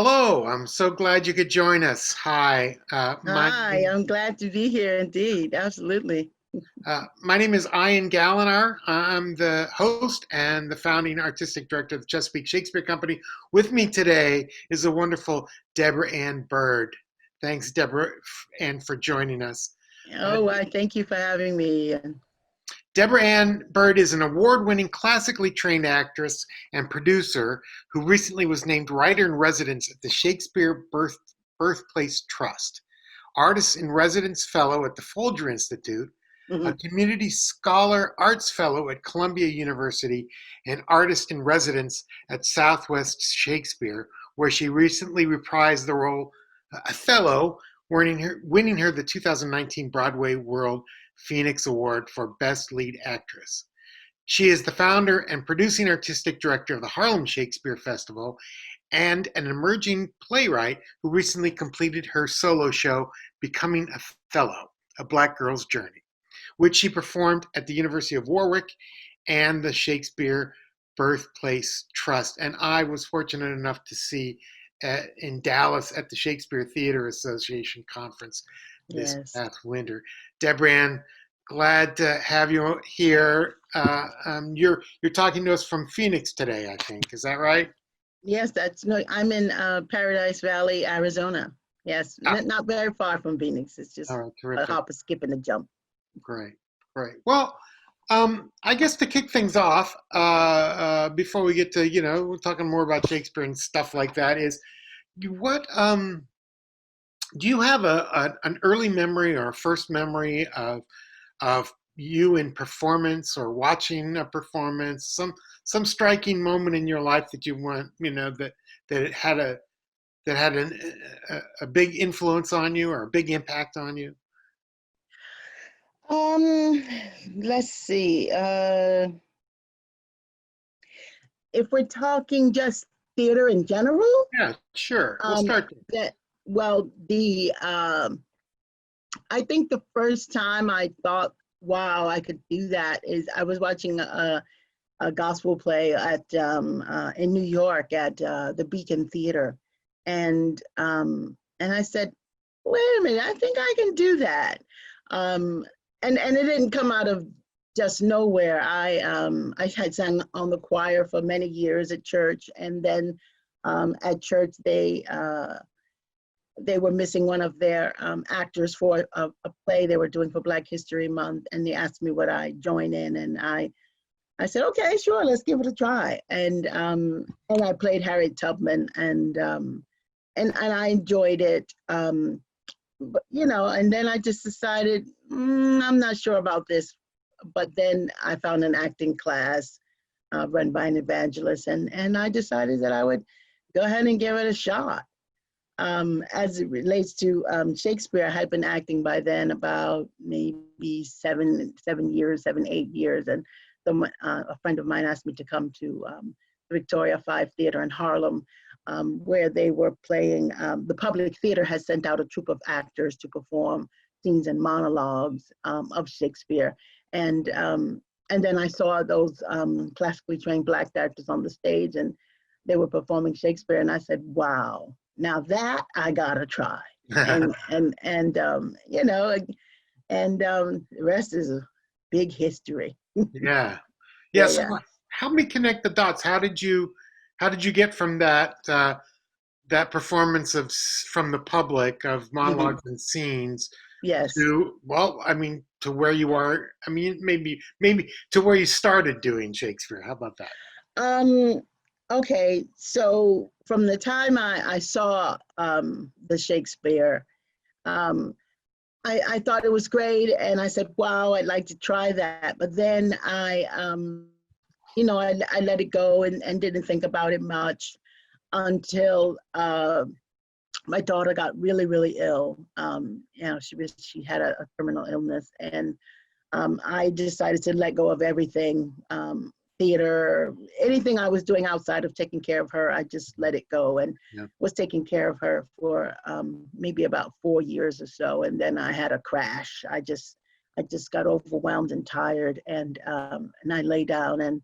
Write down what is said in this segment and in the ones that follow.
Hello, I'm so glad you could join us. Hi, Hi, I'm glad to be here indeed. Absolutely. my name is Ian Gallanar. I'm the host and the founding artistic director of the Chesapeake Shakespeare Company. With me today is the wonderful Debra Ann Byrd. Thanks, Debra Ann, for joining us. Uh, Oh, I thank you for having me. Debra Ann Byrd is an award-winning classically trained actress and producer who recently was named writer in residence at the Shakespeare Birthplace Trust, artist in residence fellow at the Folger Institute, a Mhm. community scholar arts fellow at Columbia University, and artist in residence at Southwest Shakespeare, where she recently reprised the role Othello, winning her the 2019 Broadway World Phoenix Award for Best Lead Actress. She is the founder and producing artistic director of the Harlem Shakespeare Festival and an emerging playwright who recently completed her solo show, Becoming Othello, A Black Girl's Journey, which she performed at the University of Warwick and the Shakespeare Birthplace Trust. And I was fortunate enough to see in Dallas at the Shakespeare Theatre Association conference this Yes. past winter. Debra Ann, glad to have you here. You're talking to us from Phoenix today, I think. Is that right? Yes, that's no, I'm in Paradise Valley, Arizona. Yes, Ah, not very far from Phoenix. It's all just right, a terrific. hop, a skip, and a jump. Great, great. Well, I guess to kick things off, before we get to, we're talking more about Shakespeare and stuff like that, is what do you have an early memory or a first memory of you in performance or watching a performance, some striking moment in your life that you want, that it had a big influence on you or a big impact on you? Um, let's see. If we're talking just theater in general, Yeah, sure. We'll um, start there. that well, the I think the first time I thought, wow, I could do that is I was watching a gospel play at in New York at the Beacon Theater, and I said, wait a minute, I think I can do that, um, and it didn't come out of just nowhere. I had sung on the choir for many years at church, and then at church they were missing one of their actors for a play they were doing for Black History Month, and they asked me would I join in, and I said, okay, sure, let's give it a try. And I played Harriet Tubman, and I enjoyed it. But and then I just decided I'm not sure about this. But then I found an acting class run by an evangelist, and I decided that I would go ahead and give it a shot. As it relates to Shakespeare, I had been acting by then about maybe 7 years, 8 years, and a friend of mine asked me to come to the Victoria 5 Theater in Harlem, where they were playing. The public theater has sent out a troupe of actors to perform scenes and monologues of Shakespeare, and then I saw those classically trained Black actors on the stage, and they were performing Shakespeare, and I said, "Wow, now that I gotta try." And the rest is a big history. Yeah. Yeah. Yeah, So yeah. help me connect the dots. How did you get from that performance from the public of Hmm. monologues and scenes Yes. to, well, I mean, to where you are? I mean, maybe to where you started doing Shakespeare. How about that? Um, okay, so from the time I saw the Shakespeare, um, I thought it was great, and I said, "Wow, I'd like to try that." But then I let it go and didn't think about it much until my daughter got really, really ill. She had a terminal illness, and I decided to let go of everything, theater, anything I was doing outside of taking care of her. I just let it go and Yeah. was taking care of her for maybe about 4 years or so, and then I had a crash. I just got overwhelmed and tired, and I lay down, and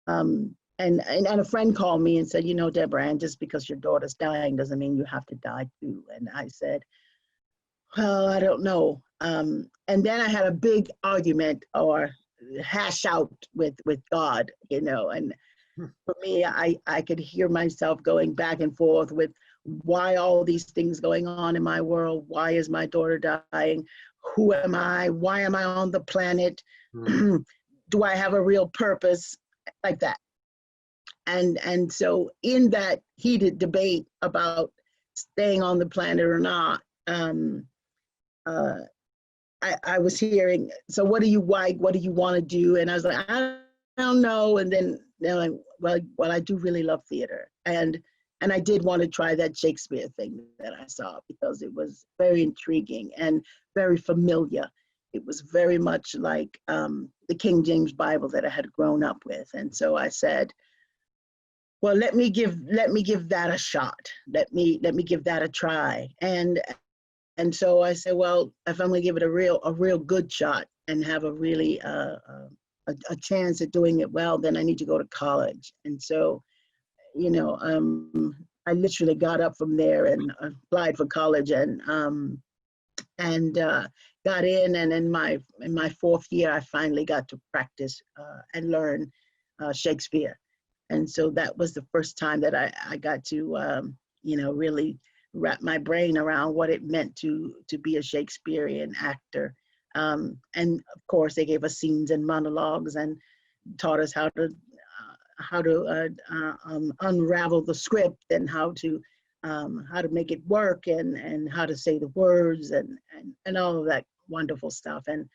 um, and a friend called me and said, you know, Debra Ann, just because your daughter's dying doesn't mean you have to die too. And I said, well, I don't know. And then I had a big argument or hash out with God, you know, and for me, I could hear myself going back and forth with why all these things going on in my world? Why is my daughter dying? Who am I? Why am I on the planet? Mm. Do I have a real purpose? Like that. And so in that heated debate about staying on the planet or not, uh, I was hearing, so what do you like? What do you want to do? And I was like, I don't know. And then they're like, well, I do really love theater. And I did want to try that Shakespeare thing that I saw because it was very intriguing and very familiar. It was very much like the King James Bible that I had grown up with. And so I said, well, let me give that a shot. Let me give that a try. And so I said, well, if I'm gonna give it a real good shot and have a really a chance at doing it well, then I need to go to college. And so, you know, I literally got up from there and applied for college and got in. And in my fourth year, I finally got to practice and learn Shakespeare. And so that was the first time that I got to, you know, really wrap my brain around what it meant to be a Shakespearean actor. And of course, they gave us scenes and monologues and taught us how to unravel the script and how to make it work and how to say the words and all of that wonderful stuff. And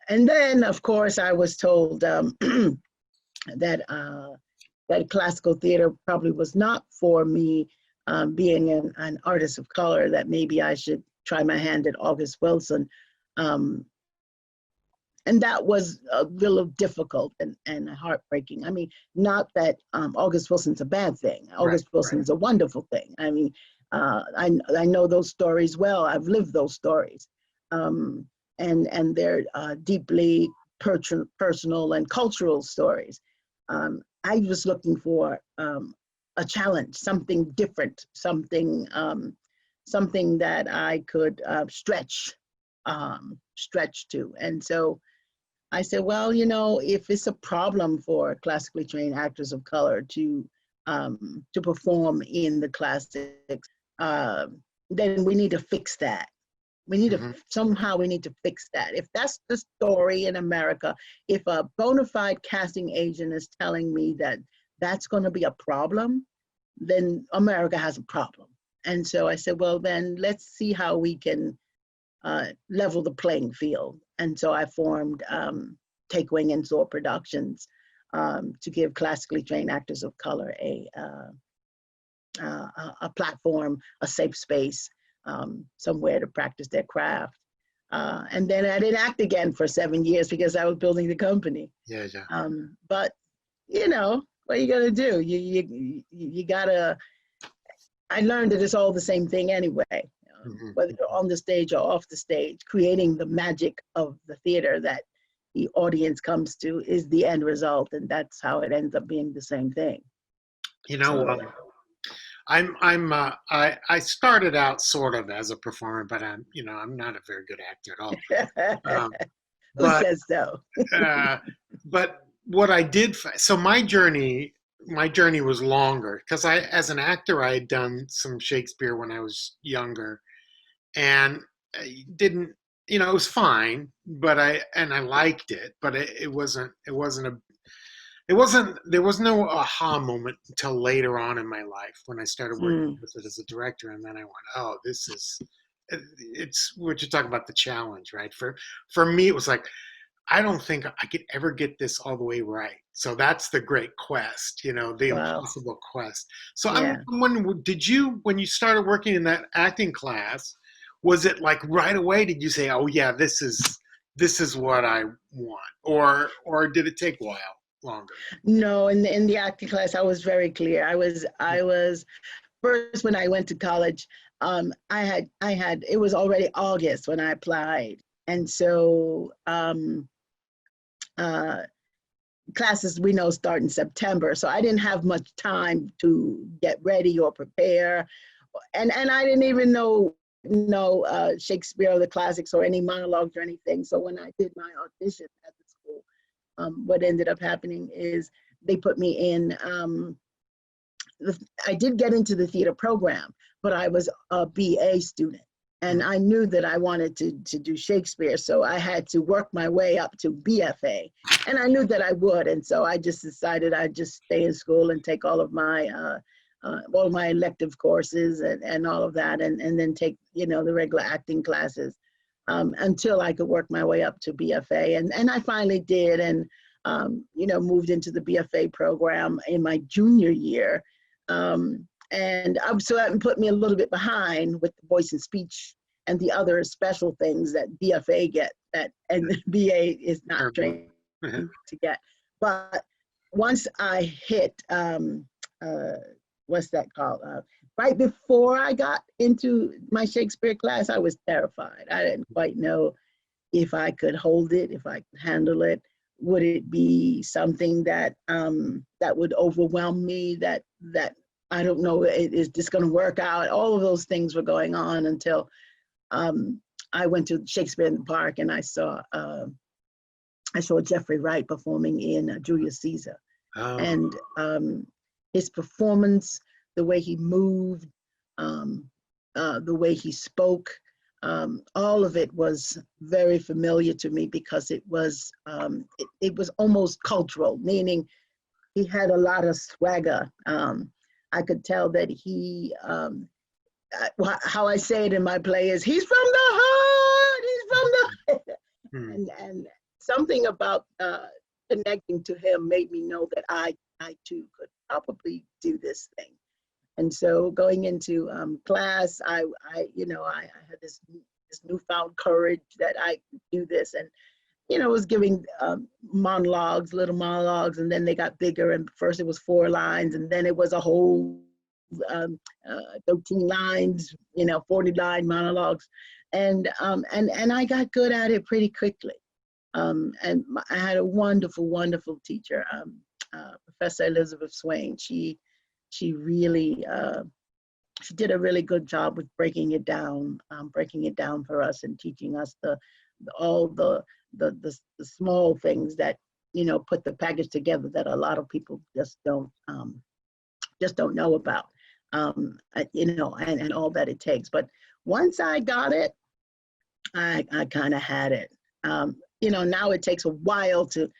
then, of course, I was told that that classical theater probably was not for me, being an artist of color, that maybe I should try my hand at August Wilson. And that was a little difficult and heartbreaking. I mean, not that August Wilson's a bad thing. August Wilson is a wonderful thing. I mean, I know those stories well. I've lived those stories. And they're deeply personal and cultural stories. I was looking for a challenge, something different, something that I could stretch to. And so I said, well, you know, if it's a problem for classically trained actors of color to perform in the classics, then we need to fix that. We need to somehow we need to fix that. If that's the story in America, if a bona fide casting agent is telling me that that's going to be a problem, then America has a problem. And so I said, well, then let's see how we can level the playing field. And so I formed Take Wing and Soar Productions to give classically trained actors of color a platform, a safe space, somewhere to practice their craft. And then I didn't act again for 7 years because I was building the company. Yeah. But you know, what are you gonna do? You gotta. I learned that it's all the same thing anyway. Whether you're on the stage or off the stage, creating the magic of the theater that the audience comes to is the end result, and that's how it ends up being the same thing. You know, I started out sort of as a performer, but I'm not a very good actor at all. Who says so? But what I did, so my journey was longer because as an actor, I had done some Shakespeare when I was younger, and I didn't, it was fine, but I liked it, but there was no aha moment until later on in my life when I started working with it as a director. And then I went, oh, it's what you talk about, the challenge, right? For me, it was like, I don't think I could ever get this all the way right. So that's the great quest, the impossible quest. So yeah. I'm wondering, when you started working in that acting class, was it like right away, did you say, oh yeah, this is what I want? Or did it take a while longer? No, in the acting class, I was very clear. I was first, when I went to college, I had it was already August when I applied. And so classes we know start in September, so I didn't have much time to get ready or prepare, and I didn't even know Shakespeare or the classics or any monologues or anything. So when I did my audition at the school, what ended up happening is they put me in. I did get into the theater program, but I was a BA student. And I knew that I wanted to do Shakespeare, so I had to work my way up to BFA. And I knew that I would, and so I just decided I'd just stay in school and take all of my elective courses and all of that, and then take, the regular acting classes until I could work my way up to BFA. And I finally did, and, moved into the BFA program in my junior year. And so that put me a little bit behind with the voice and speech and the other special things that BFA get and BA is not trained to get. But once I hit, what's that called? Right before I got into my Shakespeare class, I was terrified. I didn't quite know if I could hold it, if I could handle it. Would it be something that that would overwhelm me, that I don't know, is this going to work out? All of those things were going on until I went to Shakespeare in the Park, and I saw Jeffrey Wright performing in Julius Caesar. Oh. And his performance, the way he moved, the way he spoke, all of it was very familiar to me, because it was almost cultural, meaning he had a lot of swagger. I could tell that he, how I say it in my play is, he's from the heart, he's from the, and something about connecting to him made me know that I too could probably do this thing. And so going into class, I had this newfound courage that I could do this, and was giving monologues, little monologues, and then they got bigger. And first it was 4 lines, and then it was a whole 13 lines, 40-line monologues, and I got good at it pretty quickly. And I had a wonderful, wonderful teacher, Professor Elizabeth Swain. She really she did a really good job with breaking it down for us, and teaching us all the small things that put the package together that a lot of people just don't know about, and all that it takes. But once I got it, I kind of had it. Now it takes a while to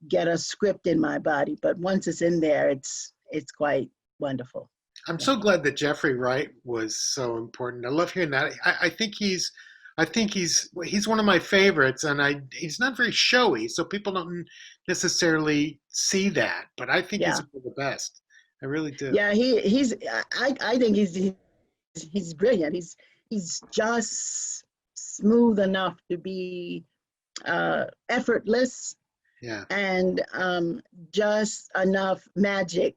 get a script in my body, but once it's in there, it's quite wonderful. I'm so glad that Jeffrey Wright was so important. I love hearing that. I think he's one of my favorites, and he's not very showy, so people don't necessarily see that. But I think he's one of the best. I really do. Yeah, I think he's brilliant. He's just smooth enough to be effortless. Yeah. And just enough magic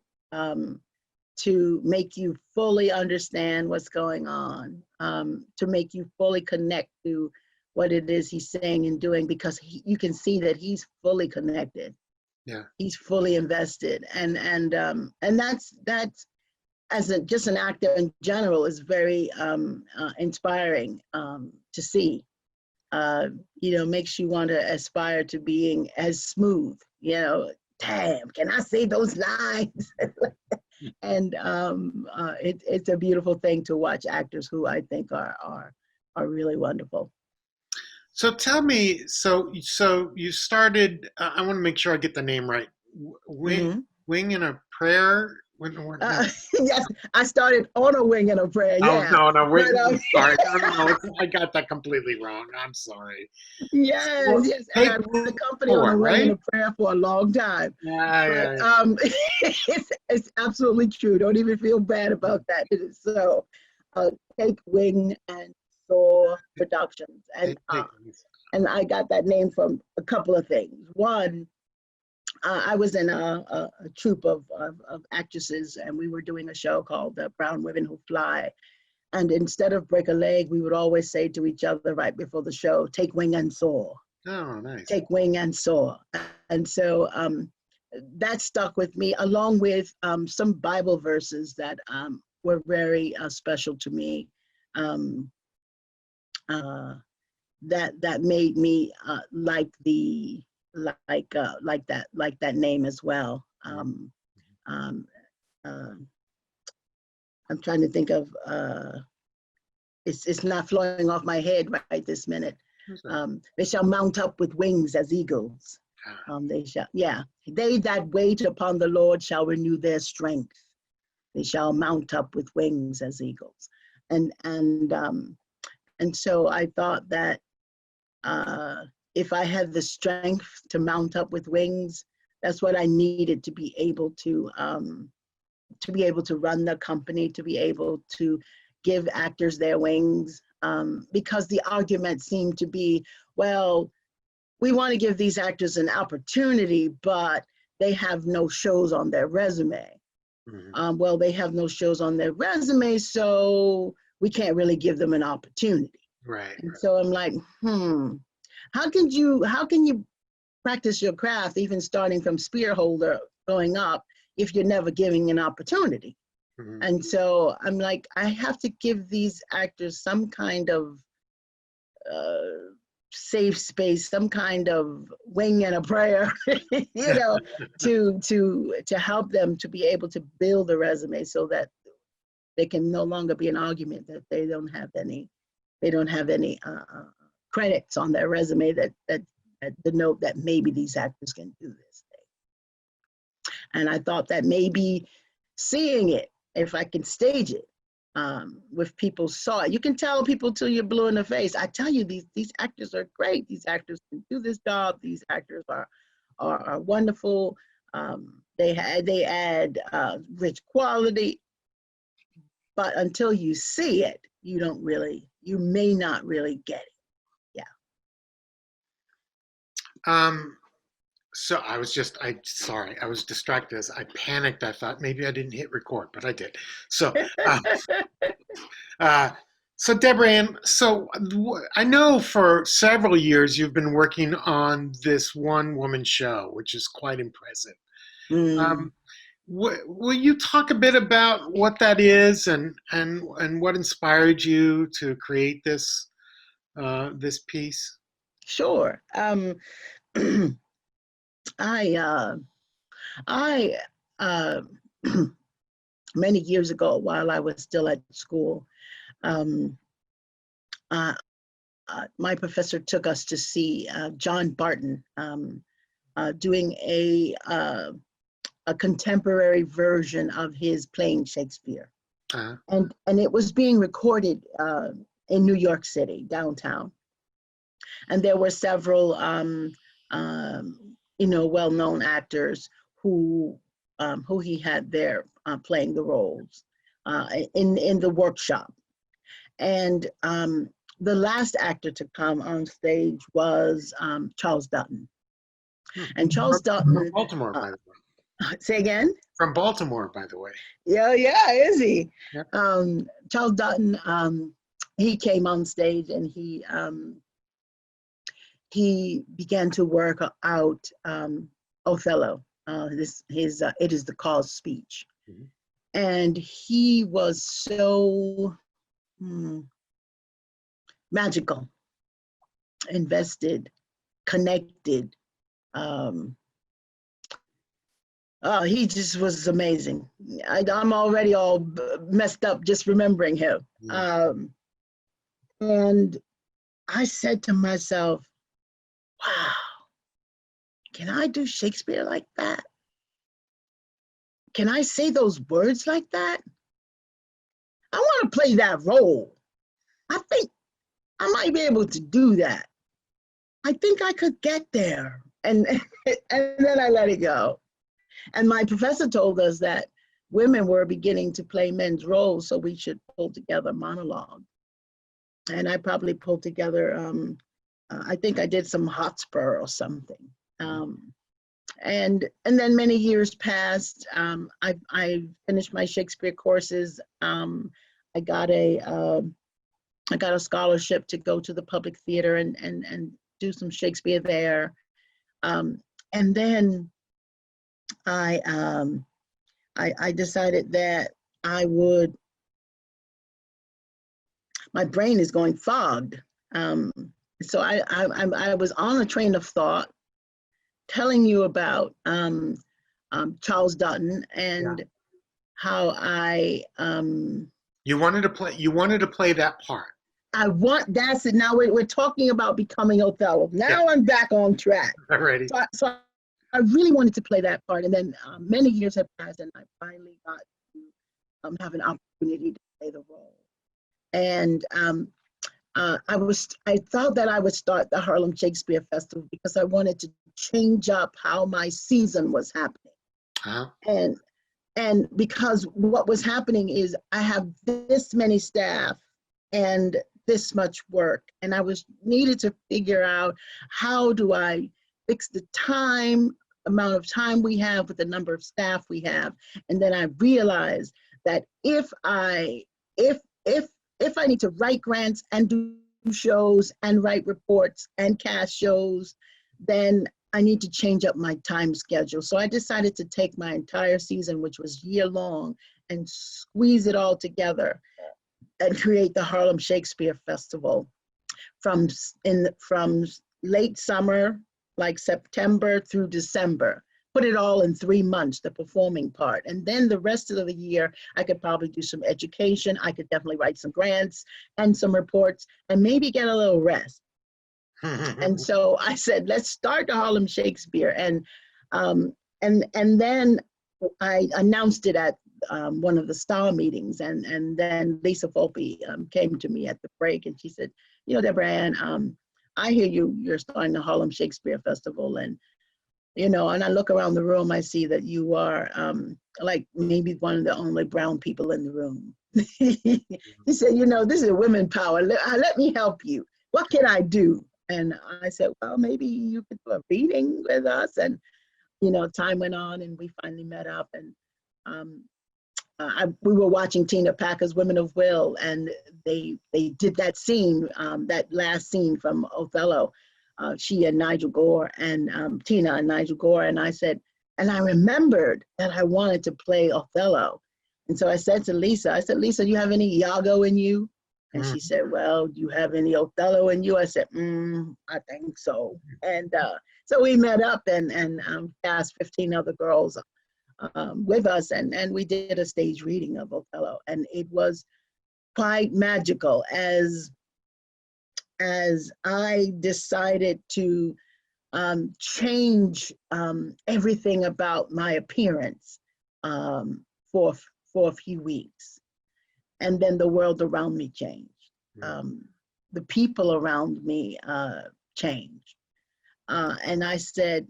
to make you fully understand what's going on, to make you fully connect to what it is he's saying and doing, because you can see that he's fully connected. Yeah, he's fully invested, and that's as just an actor in general is very inspiring to see. Makes you want to aspire to being as smooth. Damn, can I say those lines? And it's a beautiful thing to watch actors who I think are really wonderful. So tell me, so you started. I want to make sure I get the name right. Wing and a Prayer. Yes, I started on a Wing and a Prayer. Yeah. Oh no, wait. Sorry, no, I got that completely wrong. I'm sorry. Yes. And I ran the company on a Wing and a Prayer for a long time. Yeah. It's absolutely true. Don't even feel bad about that. It is so. Take Wing and Soar Productions, and I got that name from a couple of things. One, I was in a troupe of actresses, and we were doing a show called Brown Women Who Fly. And instead of break a leg, we would always say to each other right before the show, take wing and soar. Oh, nice. Take wing and soar. And so that stuck with me, along with some Bible verses that were very special to me. Um, that made me like that name as well. Um, uh, I'm trying to think of it's not flowing off my head right this minute. They shall mount up with wings as eagles. They shall, yeah. They that wait upon the Lord shall renew their strength. They shall mount up with wings as eagles. And so I thought that if I had the strength to mount up with wings, that's what I needed to be able to run the company, to be able to give actors their wings, because the argument seemed to be, well, we want to give these actors an opportunity, but they have no shows on their resume. Well, they have no shows on their resume, so we can't really give them an opportunity. Right. And so I'm like, how can you practice your craft, even starting from spear holder going up, if you're never giving an opportunity? And so I'm like, I have to give these actors some kind of safe space, some kind of wing and a prayer, to help them to be able to build a resume, so that there can no longer be an argument that they don't have any credits on their resume that denote that maybe these actors can do this thing. And I thought that maybe seeing it, if I can stage it, with people saw it. You can tell people till you're blue in the face. I tell you, these actors are great. These actors can do this job. These actors are wonderful. They add rich quality. But until you see it, you may not really get it. Yeah. So I was distracted as I panicked. I thought maybe I didn't hit record, but I did. So, so Debra Ann, I know for several years you've been working on this one woman show, which is quite impressive. Will you talk a bit about what that is and what inspired you to create this piece? Sure. I many years ago, while I was still at school, my professor took us to see John Barton doing a contemporary version of his playing Shakespeare. And it was being recorded in New York City, downtown. And there were several well-known actors who he had there playing the roles in the workshop. And the last actor to come on stage was Charles Dutton. And Charles Dutton, from Baltimore, by the way. Say again? From Baltimore, by the way. Yeah, is he? Yep. Charles Dutton, he came on stage and he began to work out Othello, his It Is the Cause speech. And he was so magical, invested, connected. He just was amazing. I'm already all messed up just remembering him. And I said to myself, wow, can I do Shakespeare like that? Can I say those words like that? I want to play that role. I think I might be able to do that. I think I could get there. And then I let it go. And my professor told us that women were beginning to play men's roles, so we should pull together monologue. And I probably pulled together, I think I did some Hotspur or something. And then many years passed. I finished my Shakespeare courses. I got a scholarship to go to the public theater and do some Shakespeare there. And then I decided that my brain is going fogged. So I was on a train of thought telling you about Charles Dutton and how you wanted to play that part. That's it. Now we're talking about becoming Othello. Now I'm back on track. Alrighty. So I really wanted to play that part. And then many years have passed and I finally got to have an opportunity to play the role. And I thought that I would start the Harlem Shakespeare Festival because I wanted to change up how my season was happening. Uh-huh. And because what was happening is I have this many staff and this much work, and I needed to figure out how do I fix the amount of time we have with the number of staff we have. And then I realized that if I need to write grants and do shows and write reports and cast shows, then I need to change up my time schedule. So I decided to take my entire season, which was year-long, and squeeze it all together and create the Harlem Shakespeare Festival from late summer, like September through December. Put it all in 3 months, the performing part. And then the rest of the year, I could probably do some education. I could definitely write some grants and some reports and maybe get a little rest. And so I said, let's start the Harlem Shakespeare. And then I announced it at one of the star meetings. And then Lisa Volpe came to me at the break and she said, Debra Ann, I hear you're starting the Harlem Shakespeare Festival. And and I look around the room, I see that you are like maybe one of the only brown people in the room. He said, this is women power. Let me help you. What can I do? And I said, well, maybe you could do a reading with us. And, time went on and we finally met up. And we were watching Tina Packer's Women of Will, and they did that scene, that last scene from Othello. She and Nigel Gore and Tina and Nigel Gore. And I said, and I remembered that I wanted to play Othello. And so I said to Lisa, Lisa, do you have any Iago in you? And she said, well, do you have any Othello in you? I said, I think so. And so we met up and cast 15 other girls with us. And we did a stage reading of Othello. And it was quite magical as I decided to change everything about my appearance for a few weeks. And then the world around me changed. The people around me changed. And I said,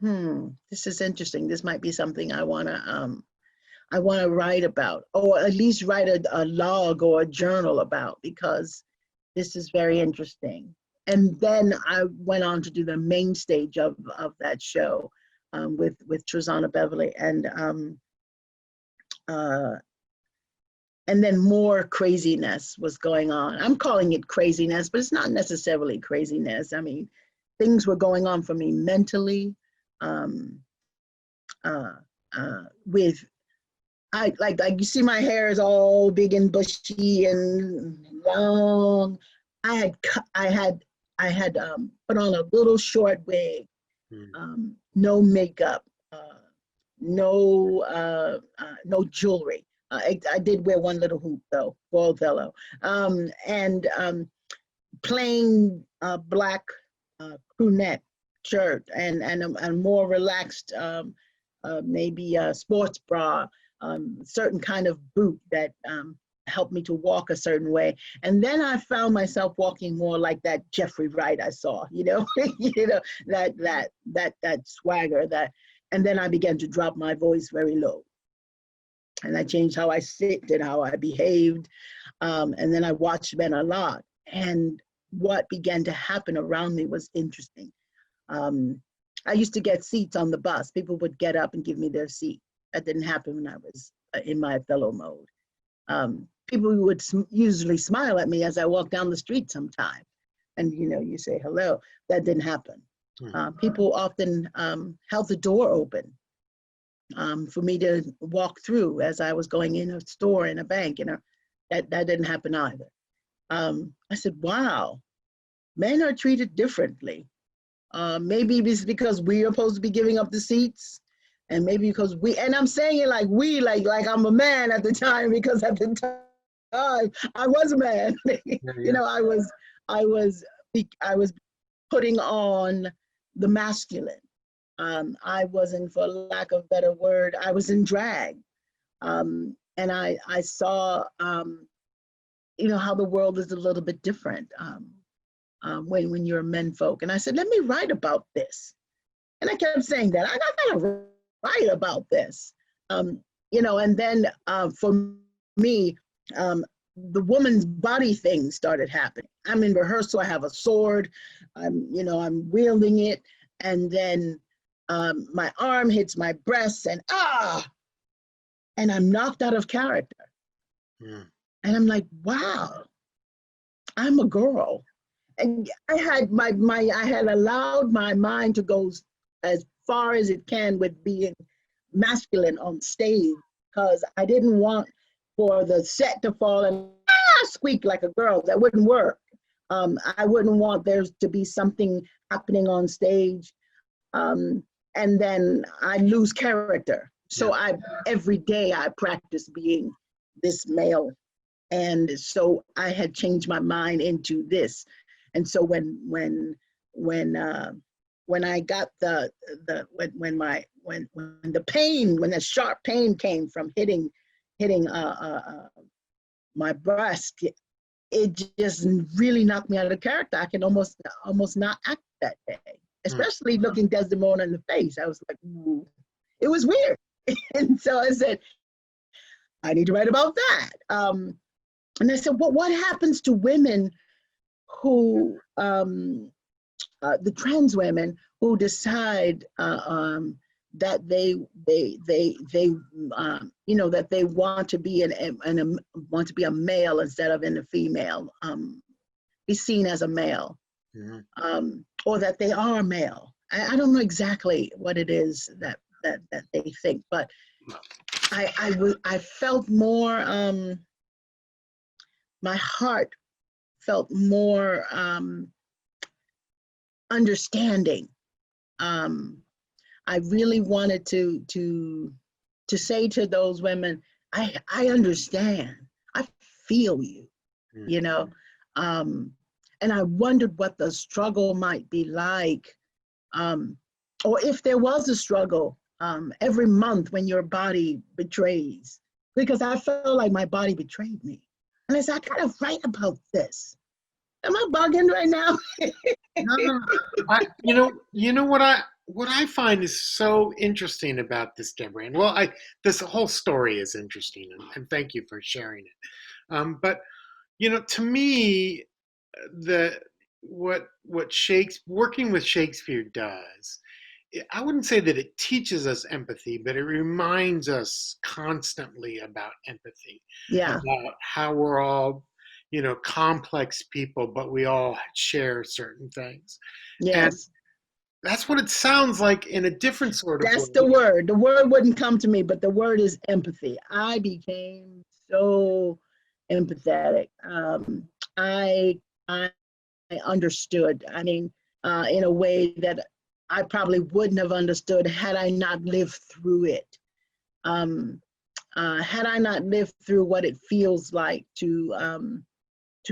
this is interesting. This might be something I want to write about, or at least write a log or a journal about, because this is very interesting. And then I went on to do the main stage of that show with Trezana Beverly, and then more craziness was going on. I'm calling it craziness, but it's not necessarily craziness. I mean, things were going on for me mentally. Like you see, my hair is all big and bushy and long. I had put on a little short wig, no makeup, no jewelry. I did wear one little hoop though for Othello, and plain black crew neck shirt and a more relaxed, maybe a sports bra, certain kind of boot that helped me to walk a certain way. And then I found myself walking more like that Jeffrey Wright I saw, that swagger, and then I began to drop my voice very low. And I changed how I sit and how I behaved. And then I watched men a lot. And what began to happen around me was interesting. I used to get seats on the bus. People would get up and give me their seat. That didn't happen when I was in my Othello mode. People would usually smile at me as I walked down the street sometime. And, you say hello. That didn't happen. People often held the door open for me to walk through as I was going in a store, in a bank, that didn't happen either. I said, wow, men are treated differently. Maybe it's because we are supposed to be giving up the seats, and maybe because and I'm saying it like we, like I'm a man at the time, because at the time I was a man. You know, I was putting on the masculine. I wasn't, for lack of a better word, I was in drag. And I saw, you know, how the world is a little bit different when you're men folk. And I said, let me write about this. And I kept saying that, I gotta write about this. You know, and then for me, the woman's body thing started happening. I'm in rehearsal, I have a sword, I'm wielding it, and then my arm hits my breast, and and I'm knocked out of character. Mm. And I'm like, wow, I'm a girl. And I had I had allowed my mind to go as far as it can with being masculine on stage, because I didn't want for the set to fall and squeak like a girl. That wouldn't work. I wouldn't want there to be something happening on stage, and then I lose character. So every day I practice being this male, and so I had changed my mind into this. And so when I got when the pain, when the sharp pain came from hitting my breast, it just really knocked me out of character. I can almost not act that day, especially looking Desdemona in the face. I was like, ooh. It was weird. And so I said, I need to write about that. And I said, well, what happens to women who, the trans women who decide that they that they want to be want to be a male instead of in a female, be seen as a male, or that they are male. I don't know exactly what it is that they think, but I felt more, my heart felt more understanding. I really wanted to say to those women, I understand, I feel you, you know, and I wondered what the struggle might be like, or if there was a struggle every month when your body betrays, because I felt like my body betrayed me. And I said, I gotta write about this. Am I bugging right now? No. You know what I find is so interesting about this, Debra Ann. Well, this whole story is interesting, and thank you for sharing it. But to me, what working with Shakespeare does, I wouldn't say that it teaches us empathy, but it reminds us constantly about empathy. Yeah. About how we're all, complex people, but we all share certain things. Yes. And that's what it sounds like in a different sort of way. That's the word. The word wouldn't come to me, but the word is empathy. I became so empathetic. I understood. I mean, in a way that I probably wouldn't have understood had I not lived through it. Had I not lived through what it feels like to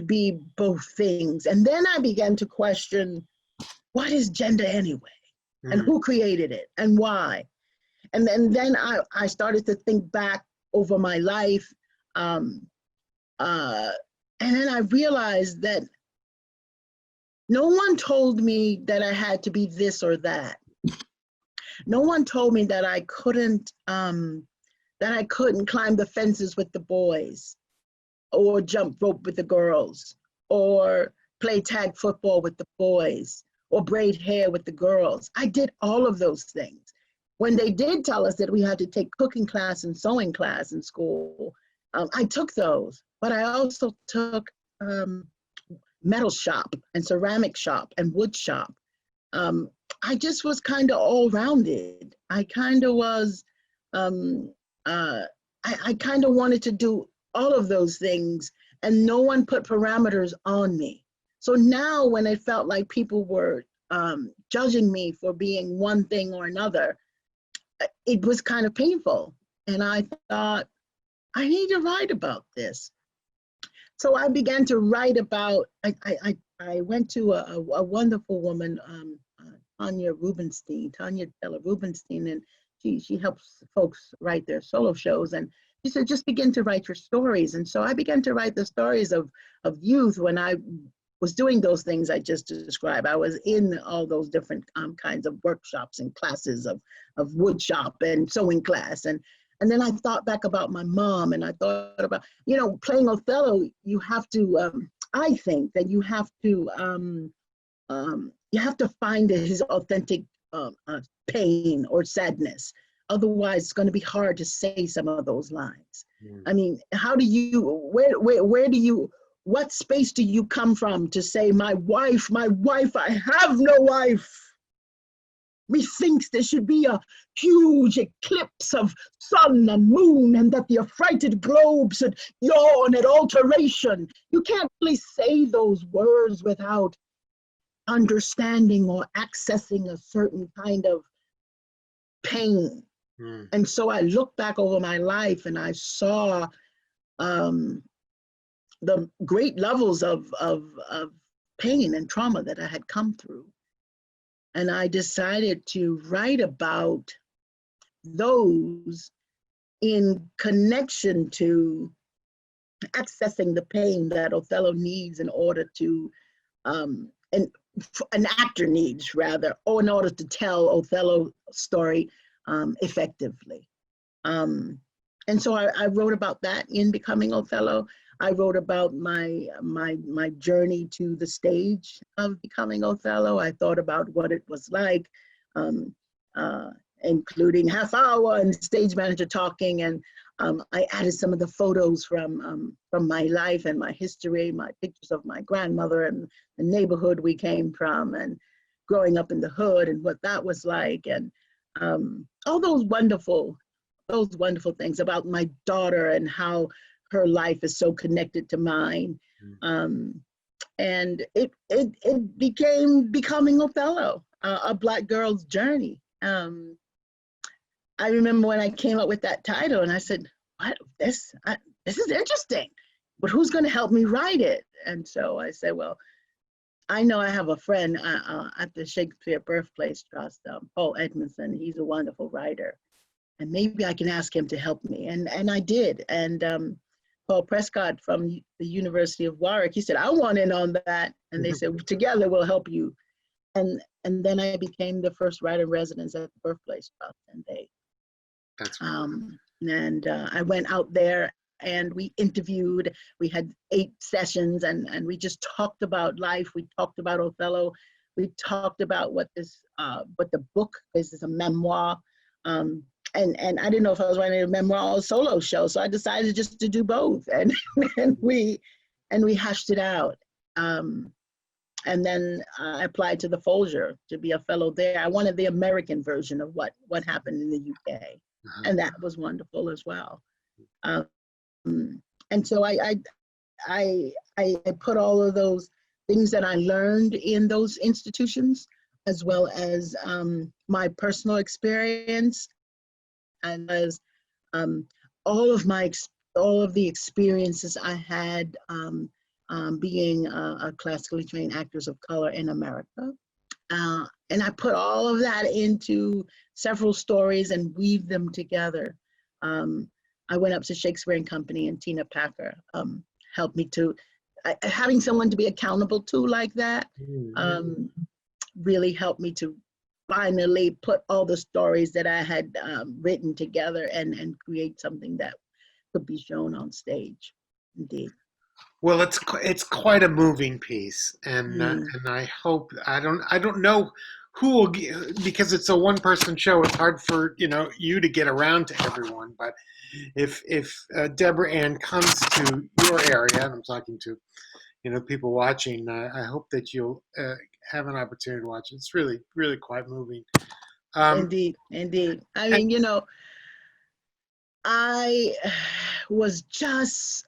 be both things. And then I began to question, what is gender anyway? And who created it and why? And then I started to think back over my life. And then I realized that no one told me that I had to be this or that. No one told me that I couldn't climb the fences with the boys, or jump rope with the girls, or play tag football with the boys, or braid hair with the girls. I did all of those things. When they did tell us that we had to take cooking class and sewing class in school, I took those, but I also took metal shop and ceramic shop and wood shop. I just was kind of all rounded. I kind of was um, uh, I kind of wanted to do all of those things, and no one put parameters on me. So now, when I felt like people were judging me for being one thing or another, it was kind of painful. And I thought, I need to write about this. So I began to write about, I went to a wonderful woman, Tanya Taylor Rubenstein, and she helps folks write their solo shows. And she said, just begin to write your stories. And so I began to write the stories of youth when I was doing those things I just described. I was in all those different kinds of workshops and classes of wood shop and sewing class. And then I thought back about my mom, and I thought about, playing Othello, you have to, I think that you have to find his authentic pain or sadness. Otherwise, it's going to be hard to say some of those lines. I mean, how do you, where do you, what space do you come from to say, my wife, I have no wife? Methinks there should be a huge eclipse of sun and moon, and that the affrighted globe should yawn at alteration. You can't really say those words without understanding or accessing a certain kind of pain. And so I looked back over my life and I saw the great levels of pain and trauma that I had come through. And I decided to write about those in connection to accessing the pain that Othello needs in order to, and an actor needs rather, or in order to tell Othello's story effectively. And so I wrote about that in Becoming Othello. I wrote about my journey to the stage of Becoming Othello. I thought about what it was like, including half hour and stage manager talking. And I added some of the photos from my life and my history, my pictures of my grandmother and the neighborhood we came from, and growing up in the hood and what that was like, and all those wonderful things about my daughter and how her life is so connected to mine. And it became Becoming Othello, a Black girl's journey. I remember when I came up with that title and I said, what, this is interesting, but who's going to help me write it? And so I said, well, I know I have a friend at the Shakespeare Birthplace Trust, Paul Edmondson. He's a wonderful writer, and maybe I can ask him to help me. And I did. And Paul Prescott from the University of Warwick, he said, I want in on that. And they said, together we'll help you. And then I became the first writer in residence at the Birthplace Trust. And I went out there and we interviewed. We had 8 sessions and we just talked about life. We talked about Othello. We talked about what the book is. It's a memoir. And I didn't know if I was writing a memoir or a solo show, so I decided just to do both, and we hashed it out. And then I applied to the Folger to be a fellow there. I wanted the American version of what happened in the UK, and that was wonderful as well. And so I put all of those things that I learned in those institutions, as well as my personal experience, and as all of the experiences I had being a classically trained actors of color in America. And I put all of that into several stories and weave them together. I went up to Shakespeare and Company, and Tina Packer helped me to, having someone to be accountable to like that, really helped me to finally put all the stories that I had written together and create something that could be shown on stage. Indeed. Well, it's quite a moving piece, and I hope I don't know who will get, because it's a one-person show. It's hard for you to get around to everyone. But if Debra Ann comes to your area, and I'm talking to people watching, I hope that you'll have an opportunity to watch it. It's really quite moving. Indeed. I mean, I was just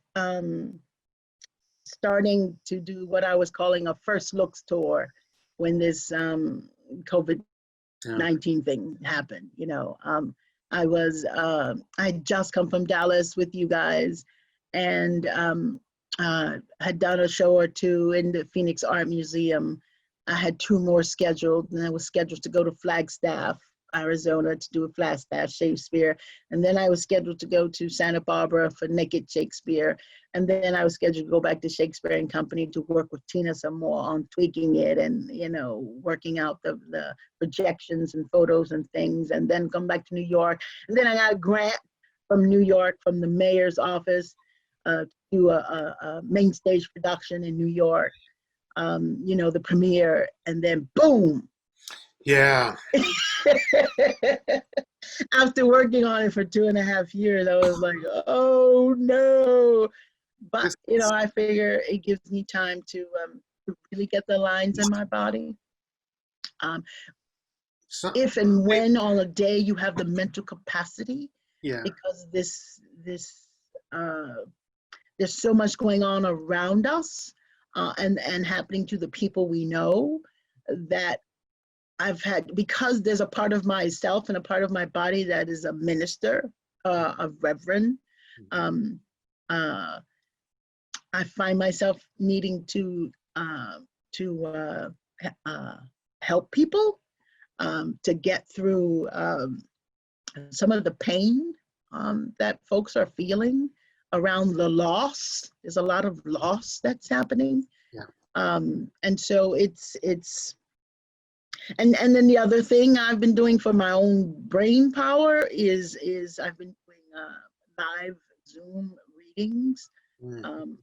starting to do what I was calling a first looks tour when this COVID-19 thing happened. I just come from Dallas with you guys, and had done a show or two in the Phoenix Art Museum. I had two more scheduled, and I was scheduled to go to Flagstaff, Arizona, to do a Flagstaff Shakespeare. And then I was scheduled to go to Santa Barbara for Naked Shakespeare. And then I was scheduled to go back to Shakespeare and Company to work with Tina some more on tweaking it and, working out the projections and photos and things, and then come back to New York. And then I got a grant from New York, from the mayor's office, to do a main stage production in New York, the premiere, and then boom. Yeah. After working on it for 2.5 years, I was like, oh no. But, I figure it gives me time to really get the lines in my body. If and when on a day you have the mental capacity, because there's so much going on around us and happening to the people we know, that I've had, because there's a part of myself and a part of my body that is a minister, a reverend. I find myself needing to help people to get through some of the pain that folks are feeling around the loss. There's a lot of loss that's happening. And so it's and then the other thing I've been doing for my own brain power is I've been doing live Zoom readings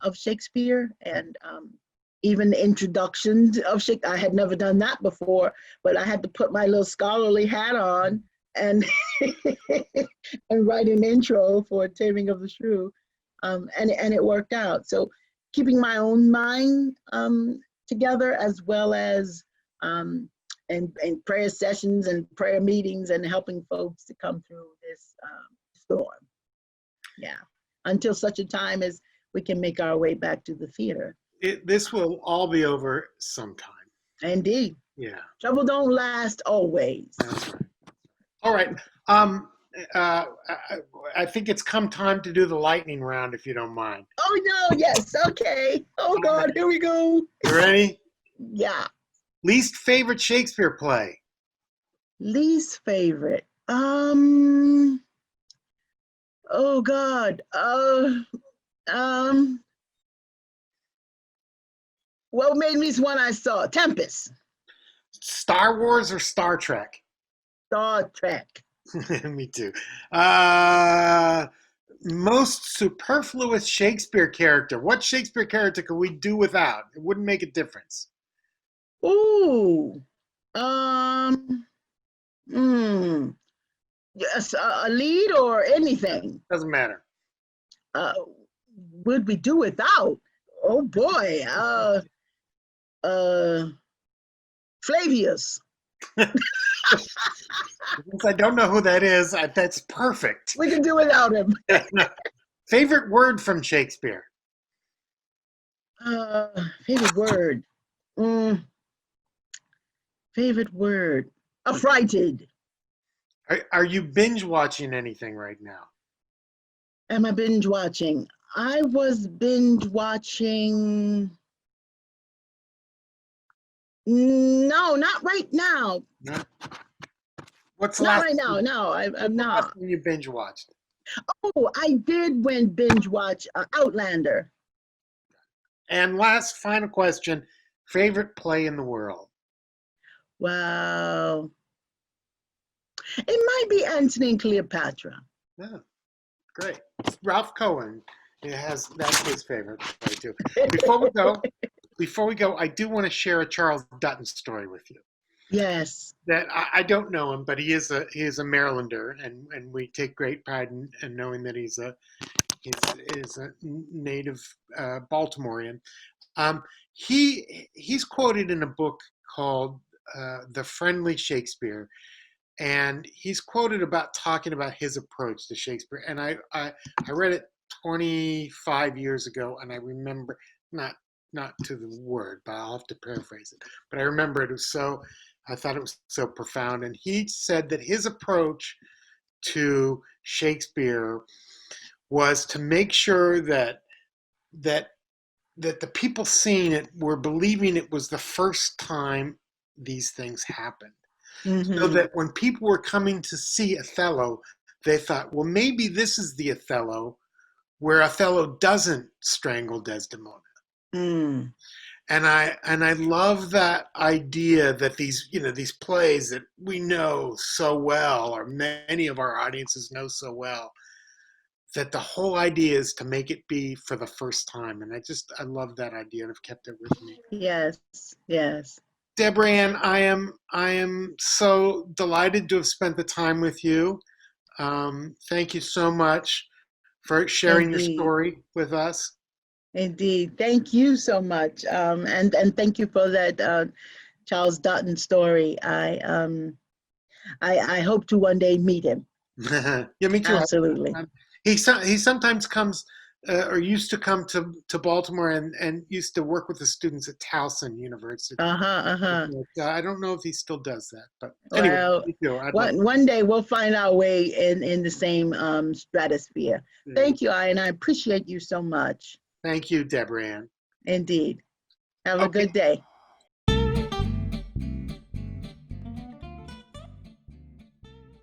of Shakespeare, and even introductions of Shakespeare. I had never done that before, but I had to put my little scholarly hat on and and write an intro for Taming of the Shrew, and it worked out. So keeping my own mind together, as well as and prayer sessions and prayer meetings, and helping folks to come through this storm. Until such a time as we can make our way back to the theater. This will all be over sometime. Indeed. Trouble don't last always. That's right. All right. I think it's come time to do the lightning round, if you don't mind. Oh no! Yes. Okay. Oh God! Here we go. You ready? Yeah. Least favorite Shakespeare play? Least favorite. Oh God. What made me one I saw? Tempest. Star Wars or Star Trek? Star Trek. Me too. Most superfluous Shakespeare character. What Shakespeare character could we do without? It wouldn't make a difference. Ooh. Yes, a lead or anything? Doesn't matter. Would we do without? Oh boy. Flavius. Since I don't know who that is, that's perfect. We can do without him. Favorite word from Shakespeare? Favorite word. Favorite word. Affrighted. Are you binge watching anything right now? Am I binge watching? I was binge watching. No, not right now. No. What's the not last right now. No, I'm not. Last thing you binge watched? Oh, I did binge watch Outlander. And last final question: favorite play in the world? Wow. It might be Antony and Cleopatra. Yeah, great. Ralph Cohen, that's his favorite play too. Before we go, I do want to share a Charles Dutton story with you. Yes. That I don't know him, but he is a Marylander, and we take great pride in knowing that he's a native Baltimorean. He's quoted in a book called The Friendly Shakespeare, and he's quoted about talking about his approach to Shakespeare. And I read it 25 years ago, and I remember not to the word, but I'll have to paraphrase it. But I remember it was so. I thought it was so profound, and he said that his approach to Shakespeare was to make sure that that the people seeing it were believing it was the first time these things happened. So Mm-hmm. that when people were coming to see Othello, they thought, well, maybe this is the Othello where Othello doesn't strangle Desdemona. Mm. And I love that idea that these plays that we know so well, or many of our audiences know so well, that the whole idea is to make it be for the first time. And I love that idea, and I've kept it with me. Yes, yes. Debra Ann, I am so delighted to have spent the time with you. Thank you so much for sharing your Indeed. story with us. Indeed. Thank you so much. And thank you for that Charles Dutton story. I hope to one day meet him. Yeah, me too. Absolutely. He sometimes comes or used to come to Baltimore and used to work with the students at Towson University. Uh-huh, uh-huh. I don't know if he still does that, but anyway, Well, me too. I'd love one day we'll find our way in the same stratosphere. to. Thank you, and I appreciate you so much. Thank you, Debra Ann. Indeed. Have a Okay, good day.